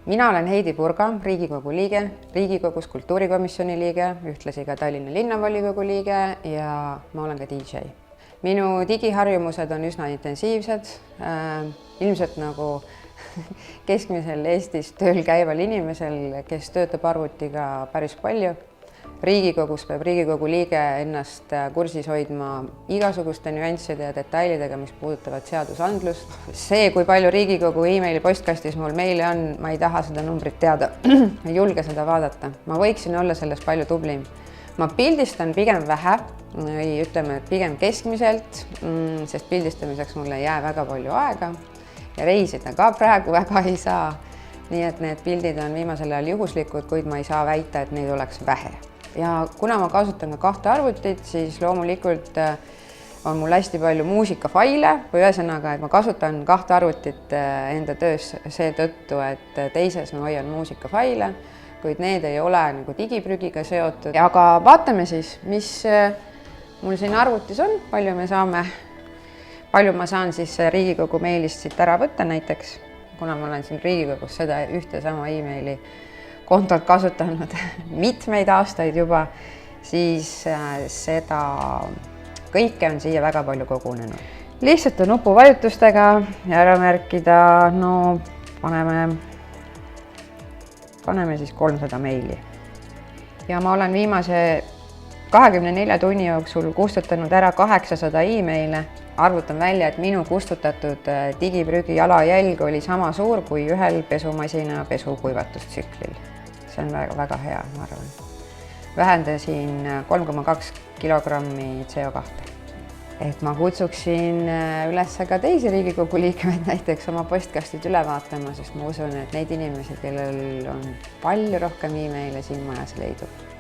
Mina olen Heidi Purga, Riigikogu liige, Riigikogus kultuurikomisjoni liige, ühtlasi ka Tallinna linnavolikogu liige ja ma olen ka DJ. Minu digiharjumused on üsna intensiivsed, ilmselt nagu keskmisel Eestis tööl käival inimesel, kes töötab arvutiga päris palju. Riigikogus peab Riigikogu liige ennast kursis hoidma igasuguste nüansside ja detailidega, mis puudutavad seadusandlust. See, kui palju Riigikogu e-maili postkastis mul meile on, ma ei taha seda numbrit teada, ei julge seda vaadata. Ma võiksin olla selles palju tublim. Ma pildistan pigem vähe, ütleme, et pigem keskmiselt, sest pildistamiseks mulle ei jää väga palju aega ja reisida ka praegu väga ei saa. Nii et need pildid on viimasel ajal juhuslikud, kuid ma ei saa väita, et neid oleks vähe. Ja kuna ma kasutan ka kahte arvutit, siis loomulikult on mul hästi palju muusikafaile või ühesõnaga, et ma kasutan kahte arvutit enda töös seetõttu, et teises ma hoian muusikafaile, kuid need ei ole nagu digiprügiga seotud. Aga vaatame siis, mis mul siin arvutis on, palju ma saan siis Riigikogu meilist siit ära võtta näiteks, kuna ma olen siin Riigikogus seda ühte sama e-maili kontot kasutanud mitmeid aastaid juba, siis seda kõike on siia väga palju kogunenud. Lihtsalt nupuvajutustega ja ära märkida, no paneme siis 300 meili. Ja ma olen viimase 24 tunni jooksul kustutanud ära 800 e-maile. Arvutan välja, et minu kustutatud digiprügi jalajälg oli sama suur kui ühel pesumasina pesukuivatustsüklil. See on väga hea, ma arvan. Vähendasin 3,2 kilogrammi CO2. Et ma kutsuksin üles ka teisi Riigikogu liikmeid näiteks oma postkastid üle vaatama, sest ma usun, et neid inimesi, kellel on palju rohkem e-maile siin majas leidub.